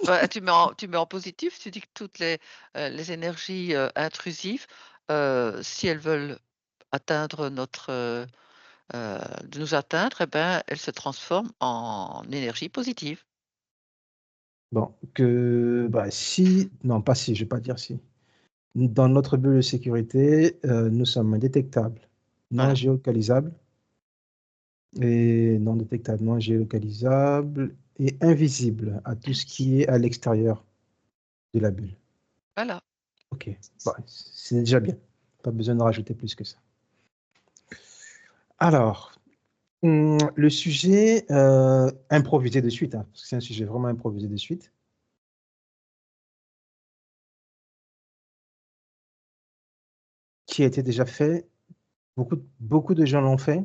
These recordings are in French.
Bah, tu mets en positif, tu dis que toutes les énergies, intrusives, si elles veulent atteindre de nous atteindre, et ben, elles se transforment en énergie positive. Bon, que bah, si non pas si, je vais pas dire si. Dans notre bulle de sécurité, nous sommes indétectables, non Voilà, géolocalisables et non détectables, non géolocalisables et invisibles à tout ce qui est à l'extérieur de la bulle. voilà. OK, bah, c'est déjà bien. Pas besoin de rajouter plus que ça. Alors, le sujet, improvisé de suite, hein, parce que c'est un sujet vraiment improvisé de suite, qui a été déjà fait. Beaucoup de gens l'ont fait,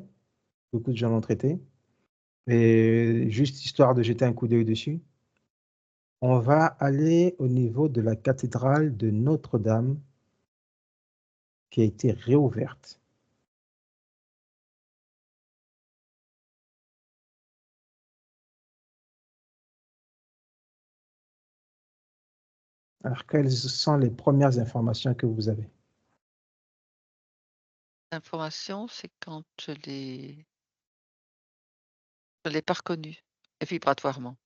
beaucoup de gens l'ont traité et juste histoire de jeter un coup d'œil dessus, on va aller au niveau de la cathédrale de Notre-Dame qui a été réouverte. Alors quelles sont les premières informations que vous avez? L'information, c'est quand je l'ai pas reconnue, vibratoirement.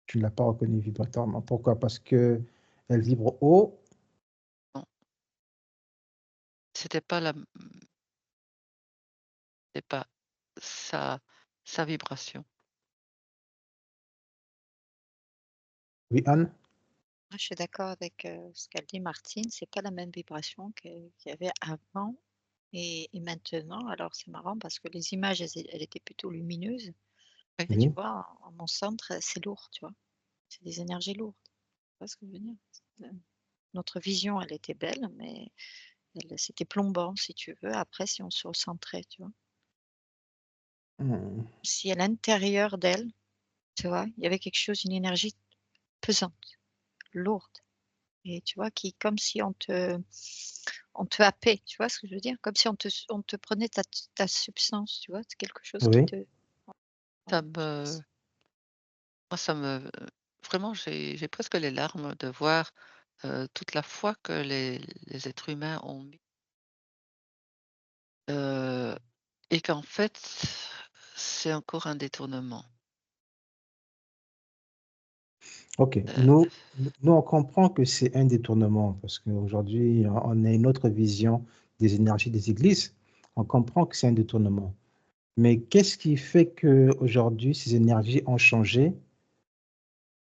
Tu ne l'as pas reconnue vibratoirement. Pourquoi? Parce qu'elle vibre haut. Non, c'était pas c'était pas sa sa vibration. Oui, Anne? Moi, je suis d'accord avec, ce qu'a dit Martine, c'est pas la même vibration qu'il y avait avant et maintenant. Alors c'est marrant parce que les images, elles étaient plutôt lumineuses, Oui, mais tu Oui. vois, en mon centre, c'est lourd, tu vois? C'est des énergies lourdes. Tu vois ce que je veux dire? Notre vision, elle était belle, mais c'était plombant si tu veux, après si on se recentrait, tu vois? Mmh. Si à l'intérieur d'elle, tu vois, il y avait quelque chose, une énergie pesante, lourde et tu vois, qui comme si on te happait, tu vois ce que je veux dire? Comme si on te prenait ta substance, tu vois? C'est quelque chose qui Oui. te ça voilà, me moi, ça me vraiment, j'ai presque les larmes de voir, toute la foi que les êtres humains ont mis, heu et qu'en fait, c'est encore un détournement. OK. Heu, Nous, on comprend que c'est un détournement parce qu'aujourd'hui, on a une autre vision des énergies des églises. On comprend que c'est un détournement. Mais qu'est-ce qui fait qu'aujourd'hui, ces énergies ont changé,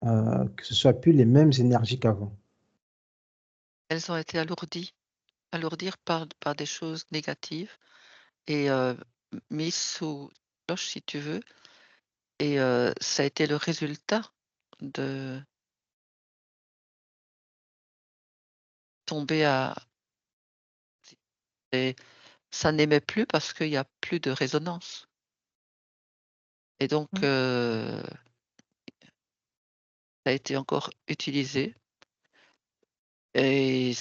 que ce soit plus les mêmes énergies qu'avant? Elles ont été alourdir par des choses négatives et mises sous cloche, si tu veux, et ça a été le résultat de tomber à et ça n'émet plus parce qu'il y a plus de résonance, et donc mmh, ça a été encore utilisé, et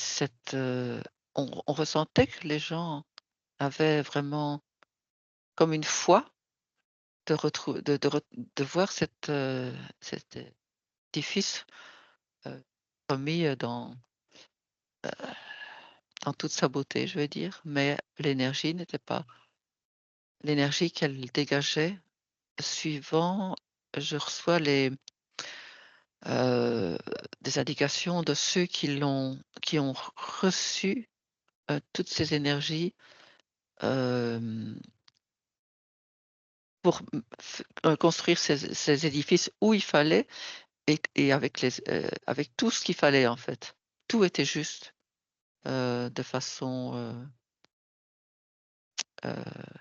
on ressentait que les gens avaient vraiment comme une foi de voir cet édifice, heu, remis, dans toute sa beauté, je veux dire, mais l'énergie n'était pas l'énergie qu'elle dégageait suivant je reçois heu, des indications de ceux qui ont reçu, toutes ces énergies, hem, pour construire ces édifices où il fallait, et avec tout ce qu'il fallait, en fait. Tout était juste, de façon, heu,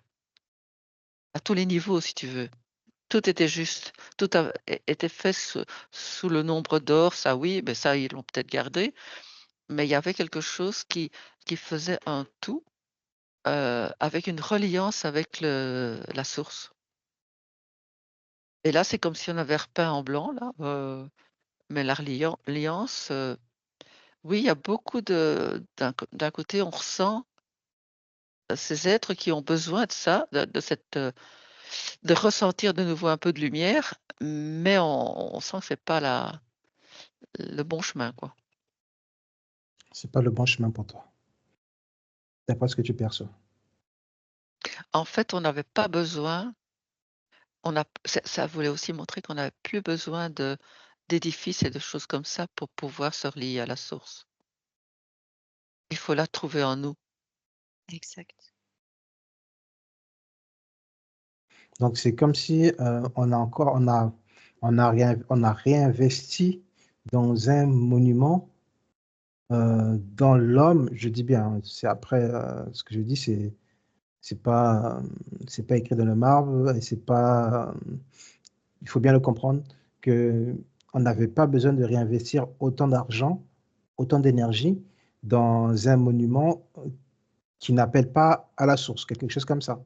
à tous les niveaux, si tu veux. Tout était juste, tout était fait sous le nombre d'or, ça oui, mais ça ils l'ont peut-être gardé, mais il y avait quelque chose qui faisait un tout, avec une reliance avec la source, et là, c'est comme si on avait repeint en blanc là, mais la liance, oui, il y a beaucoup d'un côté, on ressent, ces êtres qui ont besoin de ça, de ressentir de nouveau un peu de lumière, mais on sent que c'est pas le bon chemin, quoi. C'est pas le bon chemin pour toi, d'après ce que tu perçois. En fait, on n'avait pas besoin, on a ça voulait aussi montrer qu'on n'avait plus besoin d'édifices et de choses comme ça pour pouvoir se relier à la source. Il faut la trouver en nous. Exact. Donc c'est comme si, on a réinvesti dans un monument, dans l'homme, je dis bien, hein, c'est après, ce que je dis, c'est pas écrit dans le marbre et c'est pas, il faut bien le comprendre qu'on n'avait pas besoin de réinvestir autant d'argent, autant d'énergie dans un monument, qui n'appelle pas à la source, quelque chose comme ça,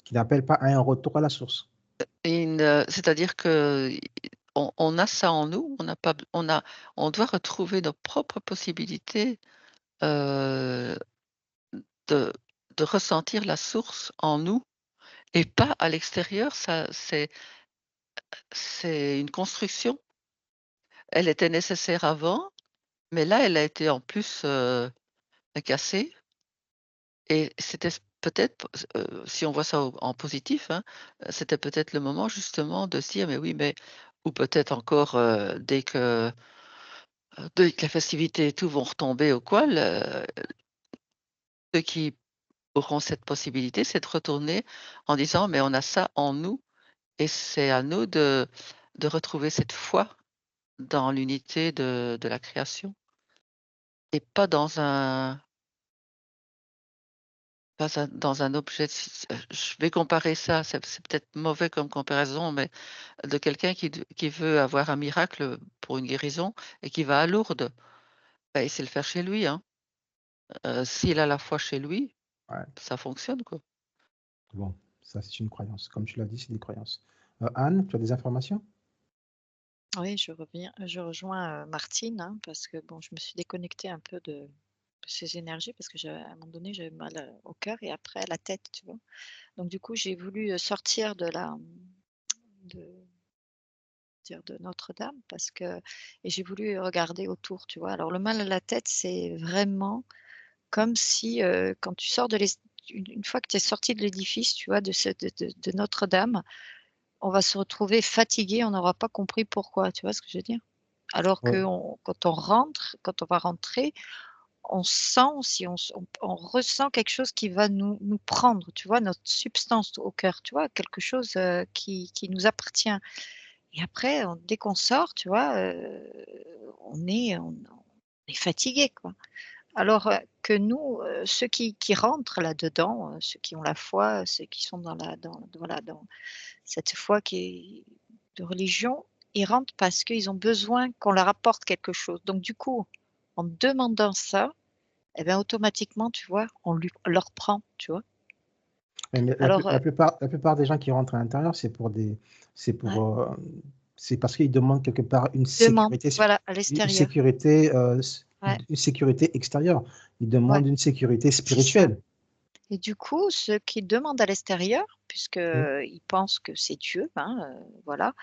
qui n'appelle pas à un retour à la source. C'est-à-dire qu'on a ça en nous, on n'a pas b on doit retrouver nos propres possibilités, heu, de ressentir la source en nous et pas à l'extérieur. Ça, c'est une construction. Elle était nécessaire avant, mais là, elle a été en plus, cassée, et c'était peut-être, si on voit ça en positif, hein, c'était peut-être le moment justement de se dire: «Mais oui, mais» ou peut-être encore, dès que les festivités et tout vont retomber ou quoi, ceux qui auront cette possibilité, c'est de retourner en disant: «Mais on a ça en nous et c'est à nous de retrouver cette foi dans l'unité de la création et pas dans un objet». Je vais comparer ça, c'est peut-être mauvais comme comparaison, mais de quelqu'un qui veut avoir un miracle pour une guérison et qui va à Lourdes, bah, il sait le faire chez lui, hein. S'il a la foi chez lui, Ouais, ça fonctionne, quoi. bon, ça c'est une croyance. Comme tu l'as dit, c'est des croyances. Anne, tu as des informations? Oui, je rejoins, Martine, hein, parce que bon, je me suis déconnectée un peu de ces énergies parce que à un moment donné, j'avais mal, au cœur et après à la tête, tu vois? Donc du coup, j'ai voulu, sortir de de Notre-Dame parce que et j'ai voulu regarder autour, tu vois? Alors le mal à la tête, c'est vraiment comme si, quand tu sors de une fois que tu es sorti de l'édifice, tu vois, de Notre-Dame, on va se retrouver fatigué, on n'aura pas compris pourquoi, tu vois ce que je veux dire? Alors Ouais, quand on va rentrer, on sent si on ressent quelque chose qui va nous prendre, tu vois? Notre substance au cœur, tu vois? Quelque chose, qui nous appartient et après dès qu'on sort, tu vois, on est fatigué, quoi. Alors, que nous, ceux qui rentrent là-dedans, ceux qui ont la foi, ceux qui sont dans cette foi qui est de religion, ils rentrent parce qu'ils ont besoin qu'on leur apporte quelque chose. Donc du coup, en demandant ça, et ben, automatiquement, tu vois, on leur prend, tu vois? mais Alors, la plupart des gens qui rentrent à l'intérieur, c'est ouais, pour, c'est parce qu'ils demandent quelque part demande, voilà, à l'extérieur. Ouais, une sécurité extérieure. Ils ouais, demandent une sécurité c'est ça. spirituelle. Et du coup, ceux qui demandent à l'extérieur, Oui, puisqu'ils pensent que c'est Dieu, hein, voilà.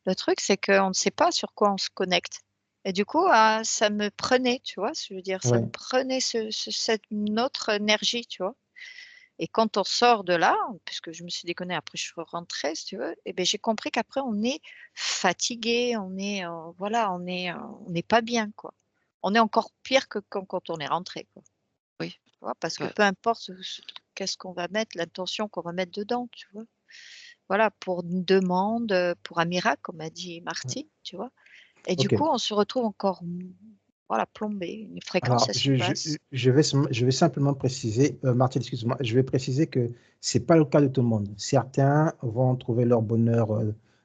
Le truc, c'est qu'on ne sait pas sur quoi on se connecte et du coup, ça me prenait, tu vois? Je veux dire, ça me ouais, prenait cette autre énergie, tu vois? Et quand on sort de là, puisque je me suis déconnectée, après je suis rentrée, si tu veux et beh, j'ai compris qu'après on est fatigué, voilà, on n'est pas bien, quoi. On est encore pire que quand on est rentré, quoi. Oui, Tu vois? Parce que bah, peu importe qu'est-ce qu'on va mettre, l'intention qu'on va mettre dedans, tu vois? Voilà, pour une demande, pour un miracle, comme a dit ouais. Martine, tu vois? Et du coup, OK. on se retrouve encore, voilà, plombé, une fréquence, Alors, elle se passe. je vais simplement préciser, Martine, excuse-moi, je vais préciser que c'est pas le cas de tout le monde. Certains vont trouver leur bonheur,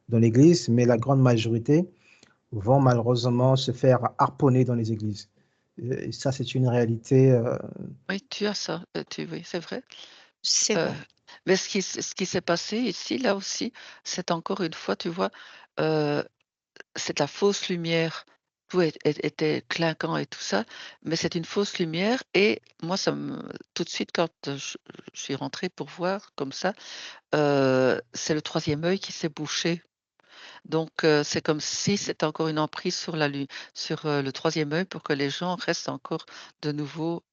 dans l'église, mais la grande majorité vont malheureusement se faire harponner dans les églises. Et ça, c'est une réalité, oui, tu as ça, oui, c'est vrai. C'est Heu, vrai. mais ce qui s'est passé ici, là aussi, c'est encore une fois, tu vois, heu, c'est de la fausse lumière. Tout était clinquant et tout ça, mais c'est une fausse lumière et moi tout de suite quand, je suis rentrée pour voir comme ça, c'est le troisième œil qui s'est bouché. Donc c'est comme si c'était encore une emprise sur le troisième œil pour que les gens restent encore de nouveau,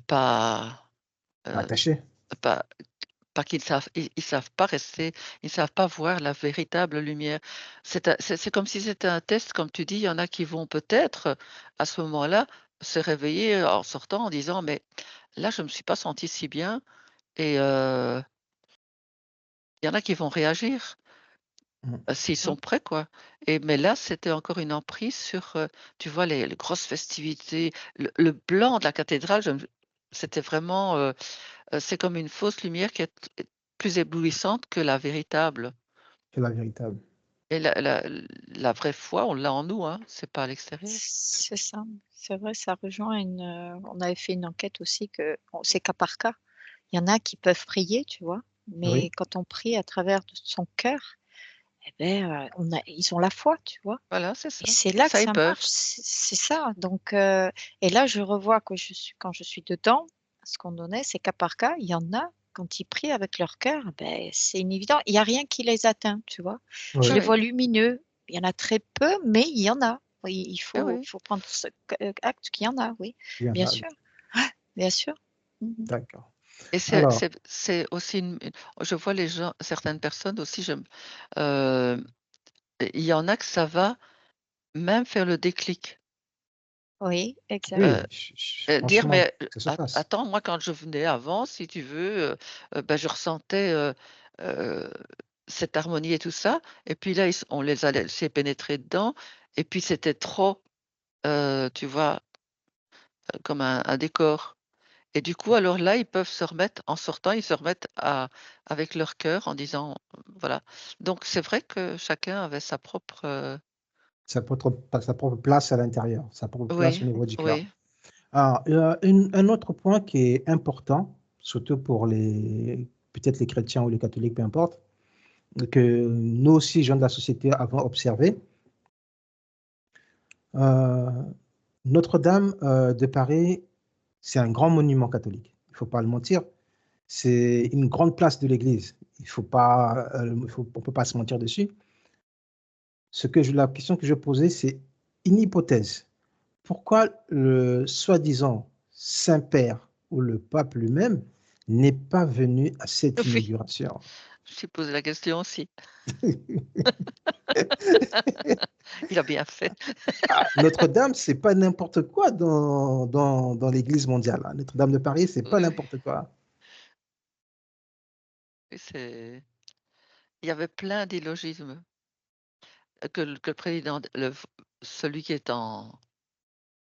pas, heu, Attaché. pas pas qu'ils savent pas rester, ils savent pas voir la véritable lumière. C'est comme si c'était un test, comme tu dis, il y en a qui vont peut-être, à ce moment-là, se réveiller en sortant en disant: «Mais là, je me suis pas senti si bien» et il y en a qui vont réagir. Mmh. S'ils Mmh. sont prêts quoi mais là, c'était encore une emprise sur, tu vois les grosses festivités, le blanc de la cathédrale, c'était vraiment, c'est comme une fausse lumière qui est plus éblouissante que la véritable C'est la véritable. et la vraie foi, on l'a en nous, hein, c'est pas à l'extérieur. C'est ça. C'est vrai, ça rejoint on avait fait une enquête aussi que bon, c'est cas par cas. Il y en a qui peuvent prier, tu vois? Mais Oui, quand on prie à travers de son cœur, eh beh, ils ont la foi, tu vois? Voilà, c'est Et ça c'est et là que ça, ils ça marche, peuvent. c'est ça. Donc et là, je revois que quand je suis dedans, ce qu'on donnait, c'est cas par cas. Il y en a, quand ils prient avec leur cœur, beh, c'est une évidence. Il y a rien qui les atteint, tu vois? Je Oui, les oui, oui. vois lumineux. Il y en a très peu, mais il y en a. Oui, il Oui, oui faut prendre ce acte qu'il y en a, oui, il y en bien a, sûr. Bien sûr. Mmh. d'accord. et c'est Alors, c'est c'est aussi je vois les gens certaines personnes aussi, heu, il y en a que ça va même faire le déclic. Oui, exact. oui, Dire: franchement, «Mais, ça se passe. attends, moi, quand je venais avant, si tu veux, je ressentais, heu, cette harmonie et tout ça et puis là, on les a laissés pénétrer dedans et puis c'était trop, tu vois, comme un décor et du coup, alors là, ils peuvent se remettre en sortant, ils se remettent à avec leur cœur en disant, voilà. Donc c'est vrai que chacun avait sa propre, Sa propre place à l'intérieur, sa propre place oui, au niveau du cœur. oui, Alors, il y a un autre point qui est important, surtout pour peut-être les chrétiens ou les catholiques, peu importe, que nous aussi, gens de la société, avons observé. Notre-Dame, de Paris, c'est un grand monument catholique. Il ne faut pas le mentir. C'est une grande place de l'Église. On peut pas se mentir dessus. La question que je posais, c'est une hypothèse. Pourquoi le soi-disant Saint-Père ou le pape lui-même n'est pas venu à cette oui, inauguration? je me suis posé la question aussi. Il a bien fait. Ah, Notre-Dame, c'est pas n'importe quoi dans l'Église mondiale, hein. Notre-Dame de Paris, c'est pas Oui, oui, n'importe quoi. oui, il y avait plein d'illogismes, que le président celui qui est en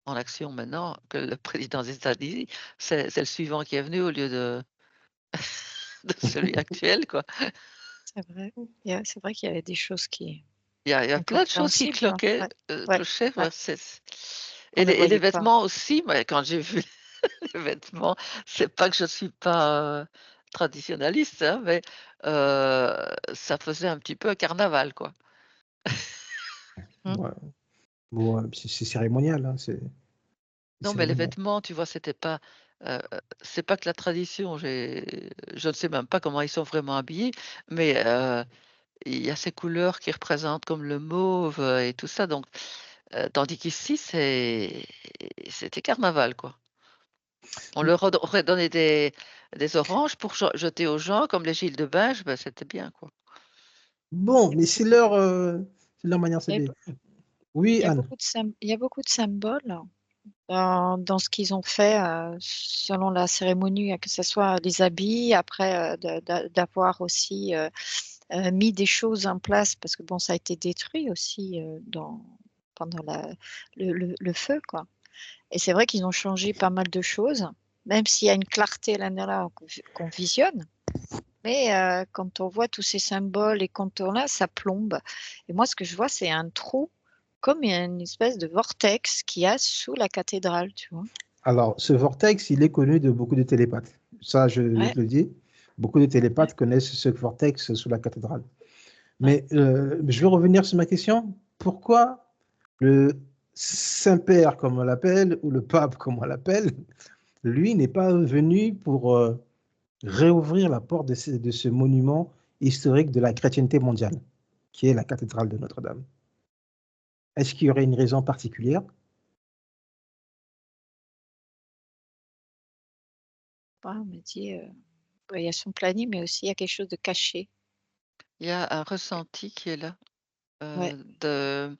action maintenant, que le président des États-Unis, c'est le suivant qui est venu au lieu de celui actuel, quoi. C'est vrai. C'est vrai qu'il y avait des choses qui Il y a plein de choses qui incompréhensibles, hein. Ouais, ouais, clochaient, ouais. ouais, On le et les voyait pas. vêtements aussi, moi, quand j'ai vu les vêtements, c'est pas que je suis pas, traditionnaliste, hein, mais ça faisait un petit peu un carnaval, quoi. Mmh. Ouais, bon, c'est cérémonial, hein, c'est Non, mais les cérémonial. vêtements, tu vois, c'est pas que la tradition, je ne sais même pas comment ils sont vraiment habillés, mais il y a ces couleurs qui représentent comme le mauve, et tout ça, donc tandis qu'ici, c'était carnaval, quoi. On leur aurait donné des oranges pour jeter aux gens comme les Gilles de Binge, ben, c'était bien, quoi. Bon, mais c'est leur manière de Il y a s'habiller. Oui, Anne? il y a beaucoup de symboles dans ce qu'ils ont fait, selon la cérémonie, que ce soit les habits, après, d'avoir aussi, mis des choses en place parce que bon, ça a été détruit aussi, pendant le feu, quoi. Et c'est vrai qu'ils ont changé pas mal de choses, même s'il y a une clarté là dedans qu'on visionne. Mais quand on voit tous ces symboles et quand on là, ça plombe. Et moi, ce que je vois, c'est un trou, comme une espèce de vortex qu'il y a sous la cathédrale, tu vois? Alors, ce vortex, il est connu de beaucoup de télépathes. Ça, je Ouais, te le dis. Beaucoup de ouais, télépathes connaissent ce vortex sous la cathédrale. ouais. Mais je vais revenir sur ma question. Pourquoi le Saint-Père, comme on l'appelle, ou le pape, comme on l'appelle, lui n'est pas venu pour réouvrir la porte de ce monument historique de la chrétienté mondiale? qui est la cathédrale de Notre-Dame. Est-ce qu'il y aurait une raison particulière? On me dit, il y a son planning, mais aussi il y a quelque chose de caché. Il y a un ressenti qui est là, Ouais, de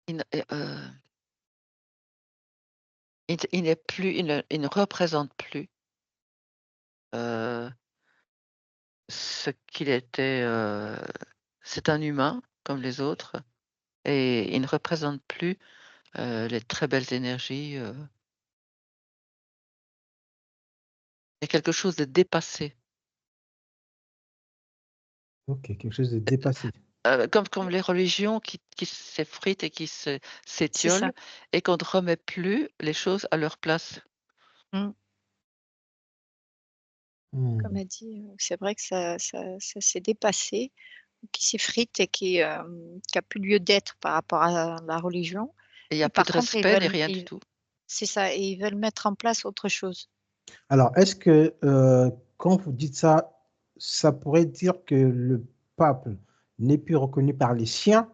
il n il n'est plus il ne représente plus, heu, ce qu'il était, c'est un humain comme les autres et il ne représente plus, les très belles énergies, il y a quelque chose de dépassé, OK, quelque chose de dépassé. comme les religions qui s'effritent et qui c'est ça. s'étiolent et qu'on ne remet plus les choses à leur place. Mmh. Comme Mmh. elle dit, c'est vrai que ça s'est dépassé, qui s'effrite et qui a plus lieu d'être par rapport à la religion. Et il y a Et plus par de contre, respect ni rien du tout. c'est ça, et ils veulent mettre en place autre chose. Alors, est-ce que, quand vous dites ça, ça pourrait dire que le pape n'est plus reconnu par les siens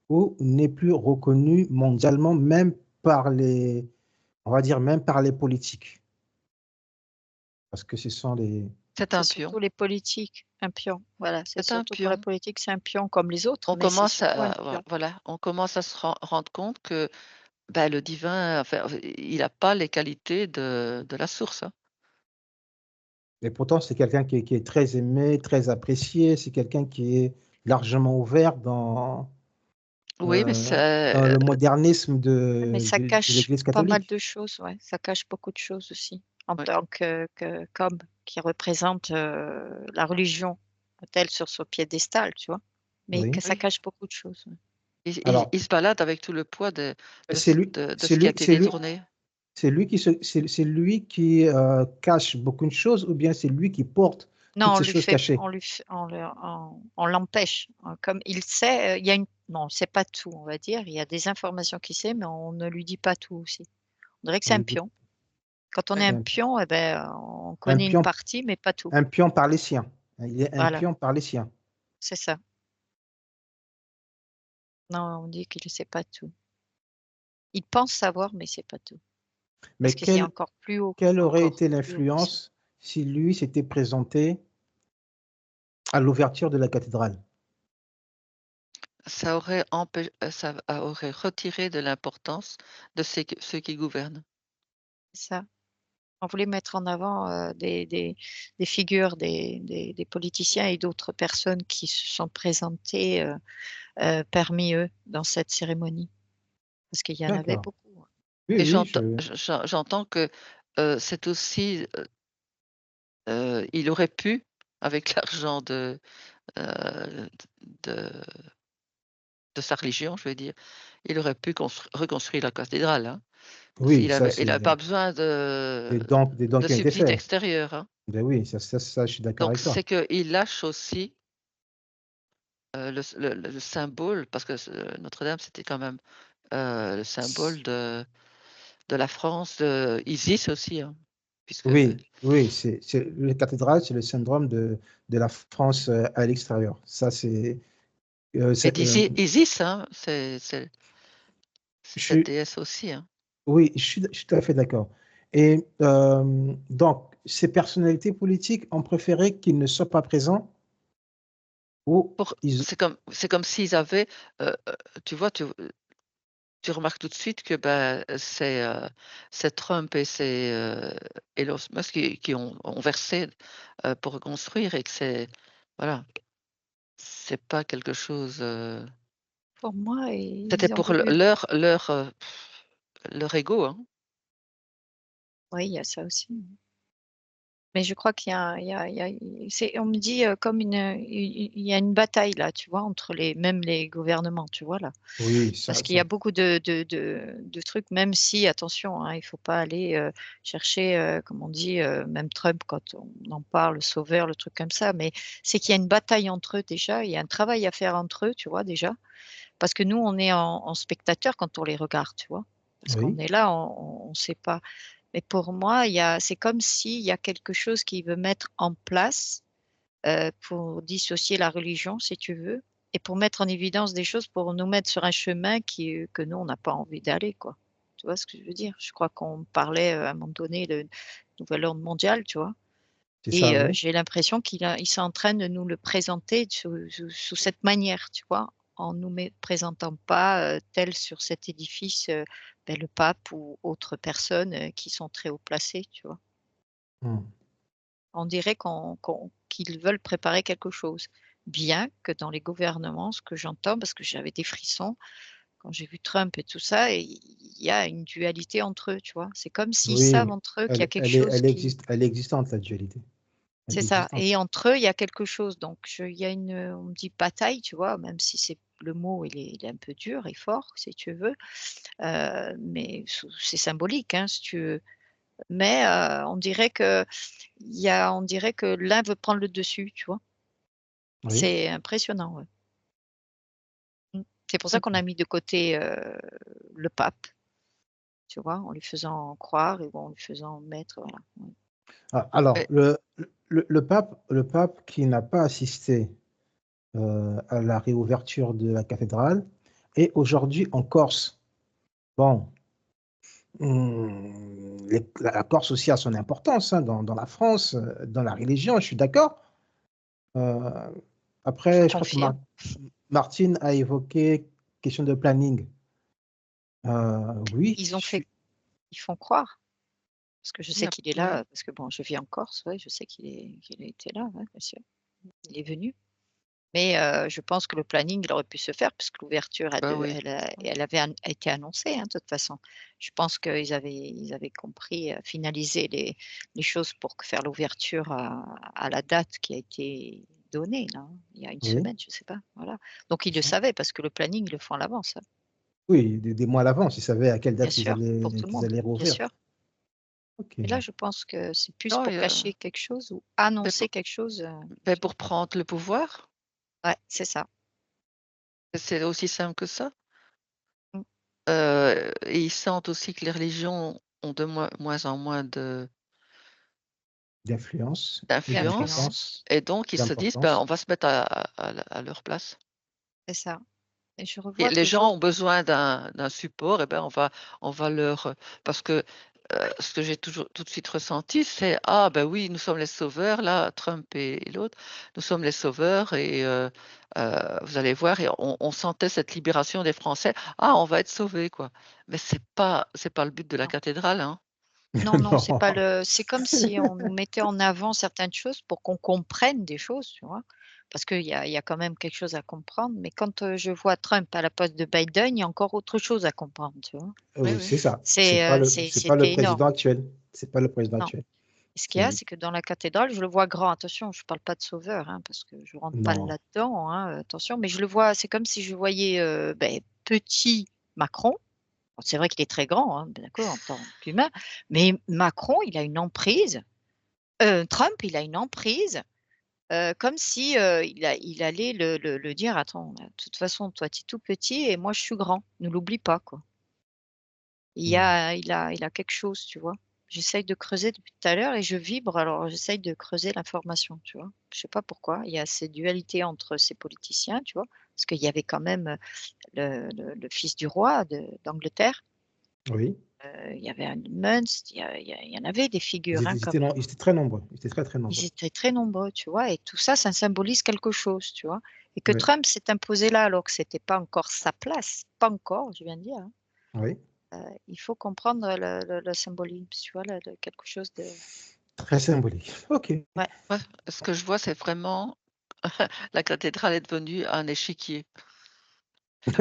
ou n'est plus reconnu mondialement, même par les on va dire même par les politiques? Parce que ce sont les C'est C'est un pion, surtout les politiques, un pion. Voilà, c'est c'est un surtout pour la pion. politique, c'est un pion comme les autres, On mais c'est commence surtout un à pion. voilà, on commence à se rendre compte que, bah, le divin, enfin, il a pas les qualités de la source, hein. et pourtant c'est quelqu'un qui est très aimé, très apprécié, c'est quelqu'un qui est largement ouvert Oui, mais heu, c'est dans le modernisme Ouais, mais ça de cache l'Église pas mal catholique. de choses, ouais, ça cache beaucoup de choses aussi, en oui, tant que qu'homme qui représente, la religion telle sur son piédestal, tu vois? Mais que Oui. ça oui. cache beaucoup de choses, ouais. Alors, Il se balade avec tout le poids c'est lui de ce qui a été c'est lui détourné. c'est lui qui, cache beaucoup de choses ou bien c'est lui qui porte toutes Non, ces choses cachées? on lui fait on l'empêche, comme il sait, il y a une non, on sait pas tout, on va dire. Il y a des informations qu'il sait, mais on ne lui dit pas tout aussi. On dirait que On c'est un lui dit pion. Quand on est Oui, un un pion, et beh, on un connaît une pion partie, mais pas tout. un pion par les siens. Il est un Voilà, pion par les siens. c'est ça. Non, on dit qu'il ne sait pas tout. Il pense savoir, mais il sait pas tout. Parce Mais qu'il y a encore plus haut, quelle aurait encore été plus haut que ça. l'influence si lui s'était présenté à l'ouverture de la cathédrale? ça aurait retiré de l'importance de ceux qui gouvernent. C'est ça. On voulait mettre en avant, des figures, des politiciens et d'autres personnes qui se sont présentées, parmi eux dans cette cérémonie. Parce qu'il y en avait D'accord. beaucoup, hein. Oui, Et oui, je j'entends que, c'est aussi, il aurait pu, avec l'argent heu, de de sa religion, je veux dire, il aurait pu reconstruire la cathédrale, hein. oui, ça Il avait c'est pas besoin des dons de qui ont été subsides faits. extérieurs, hein. Ben oui, ça je suis d'accord Donc avec toi. c'est qu'il lâche aussi, le symbole parce que Notre-Dame, c'était quand même, le symbole de la France, Isis aussi, hein, puisque Oui, oui, c'est les cathédrales, c'est le syndrome de la France, à l'extérieur. Ça et c'est, d'Isis, hein, c'est je cette suis déesse aussi, hein. oui, je suis tout à fait d'accord et donc ces personnalités politiques ont préféré qu'ils ne soient pas présents ou Pour ils c'est comme s'ils avaient, tu vois, tu remarques tout de suite que, bah, c'est Trump et c'est, Elon Musk qui ont versé, pour reconstruire et que c'est voilà, c'est pas quelque chose, Pour moi, c'était ils ont pour voulu leur ego, hein. oui, il y a ça aussi. Mais je crois qu'il y a c'est on me dit, comme il y a une bataille là, tu vois? Entre même les gouvernements, tu vois là? oui, Parce ça qu'il y ça a beaucoup de trucs, même si attention, hein, il faut pas aller, chercher, comme on dit, même Trump quand on en parle, le sauveur, le truc comme ça, mais c'est qu'il y a une bataille entre eux déjà, il y a un travail à faire entre eux, tu vois déjà? Parce que nous, on est en spectateur quand on les regarde, tu vois? Parce qu'on oui, est là, on sait pas. Mais pour moi, c'est comme s'il y a quelque chose qu'il veut mettre en place pour dissocier la religion, si tu veux, et pour mettre en évidence des choses, pour nous mettre sur un chemin que nous, on n'a pas envie d'aller, quoi. Tu vois ce que je veux dire? Je crois qu'on parlait, à un moment donné de nouvel ordre mondial, tu vois? C'est Et ça, oui. j'ai l'impression il sont en train de nous le présenter sous cette manière, tu vois? En nous présentant pas, tel sur cet édifice, le pape ou autres personnes, qui sont très haut placées, tu vois? Mmh. On dirait qu'ils veulent préparer quelque chose. Bien que dans les gouvernements, ce que j'entends, parce que j'avais des frissons quand j'ai vu Trump et tout ça, et il y a une dualité entre eux, tu vois? C'est comme s'ils savent Oui, entre eux qu'il y a quelque chose qui elle est existante, la dualité. Elle c'est est ça, existante. et entre eux, il y a quelque chose, donc il y a on me dit bataille, tu vois? Même si le mot, il est un peu dur et fort, si tu veux, mais c'est symbolique, hein, si tu veux. Mais on dirait que l'un veut prendre le dessus, tu vois? Oui, C'est impressionnant, ouais. Mmh. C'est pour ça qu'on OK. a mis de côté, le pape, tu vois? En lui faisant croire et en lui faisant mettre, voilà, ouais. Alors Mais le pape qui n'a pas assisté, à la réouverture de la cathédrale est aujourd'hui en Corse. Bon, la Corse aussi a son importance, hein, dans la France, dans la religion, je suis d'accord. Heu, Je Après, je crois que confirme. Martine a évoqué question de planning. Oui, Ils ont je fait suis ils font croire, parce que je il y sais a qu'il est ouais. là, parce que bon, je vis en Corse, ouais, je sais qu'il était là, ouais, bien sûr. Il est venu. Mais je pense que le planning, il aurait pu se faire puisque l'ouverture Bah oui. elle avait été annoncée, hein, de toute façon. Je pense ils avaient compris, finalisé les choses pour faire l'ouverture à la date qui a été donnée là, hein, il y a une oui, semaine, je sais pas, voilà. Donc ils c'est le ça. savaient parce que le planning, ils le font à l'avance, hein. Oui, des mois à l'avance, ils savaient à quelle Bien date sûr, pour tout le qu'ils monde, allaient bien rouvrir. sûr. Et là, OK. je pense que c'est plus Non, pour cacher quelque chose ou beh, annoncer pour quelque chose, tu pour prendre le pouvoir, ouais, c'est ça. c'est aussi simple que ça. Mmh. Et ils sentent aussi que les religions ont de moins en moins D'influence et d'influence D'influence, et donc ils se disent: «Ben, on d'importance. va se mettre à leur place». c'est ça. Et je Et revois les gens toujours ont besoin d'un support et ben, on va leur, parce que, ce que j'ai toujours tout de suite ressenti, c'est: «Ah ben oui, nous sommes les sauveurs là, Trump et l'autre, nous sommes les sauveurs et vous allez voir», et on sentait cette libération des Français. «Ah, on va être sauvés quoi». Mais c'est pas le but de la cathédrale, hein. non, non, c'est pas Non. c'est comme si on nous mettait en avant certaines choses pour qu'on comprenne des choses, tu vois? Parce il y a quand même quelque chose à comprendre, mais quand, je vois Trump à la place de Biden, il y a encore autre chose à comprendre, tu vois? Oui, Oui, oui. c'est ça. C'est pas le C'était énorme. président actuel. C'est pas le président Non. actuel. Et ce qu'il y a, C'est c'est que dans la cathédrale, je le vois grand. Attention, je parle pas de sauveur, hein, parce que je rentre pas non. là-dedans, hein, attention, mais je le vois, c'est comme si je voyais, petit Macron. Bon, c'est vrai qu'il est très grand, hein, d'accord, en tant qu'humain, mais Macron, il a une emprise, Trump, il a une emprise, comme si, il allait le dire: «Attends, de toute façon, toi, tu es tout petit et moi, je suis grand, ne l'oublie pas, quoi». Mmh. Il a quelque chose, tu vois? J'essaye de creuser depuis tout à l'heure et je vibre, alors j'essaye de creuser l'information, tu vois? Je sais pas pourquoi, il y a cette dualité entre ces politiciens, tu vois? Parce qu'il y avait quand même, le fils du roi d'Angleterre. Oui. Il y avait un Munst, il y en avait des figures, hein, comme Ils étaient très nombreux. Ils étaient très, très ils nombreux. étaient très nombreux, tu vois? Et tout ça, ça symbolise quelque chose, tu vois? Et que Oui, Trump s'est imposé là, alors que c'était pas encore sa place, pas encore, je viens de dire, hein. oui. Il faut comprendre le symbolisme, tu vois? Le quelque chose de Très symbolique. OK. ouais, Moi, ce que je vois, c'est vraiment la cathédrale est devenue un échiquier.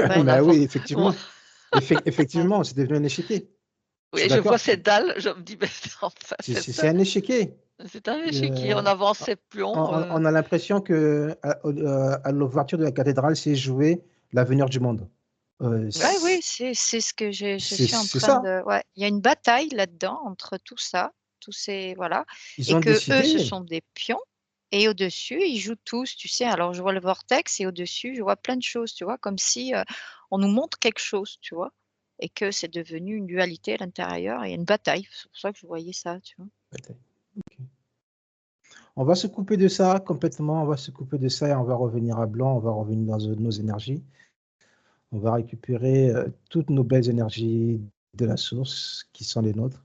ouais, On Bah oui, avance on effectivement. ouais, Effectivement, c'est devenu un échiquier. Je suis oui, je vois d'accord. ces dalles, je me dis: «Mais enfin, c'est C'est ça, un échiquier. c'est un échiquier, on Heu, avançait plus haut, on a l'impression à l'ouverture de la cathédrale s'est joué l'avenir du monde. ouais, ouais, oui, c'est ce que je suis en C'est train ça. de ouais, il y a une bataille là-dedans entre tout ça, tous ces voilà, Ils et ont que eux, ce décidé. sont des pions et au-dessus, ils jouent tous, tu sais? Alors je vois le vortex et au-dessus, je vois plein de choses, tu vois? Comme si, on nous montre quelque chose, tu vois? Et que c'est devenu une dualité à l'intérieur et une bataille. C'est pour ça que je voyais ça, tu vois? OK. On va se couper de ça complètement, on va se couper de ça et on va revenir à blanc, on va revenir dans nos énergies. On va récupérer toutes nos belles énergies de la source qui sont les nôtres.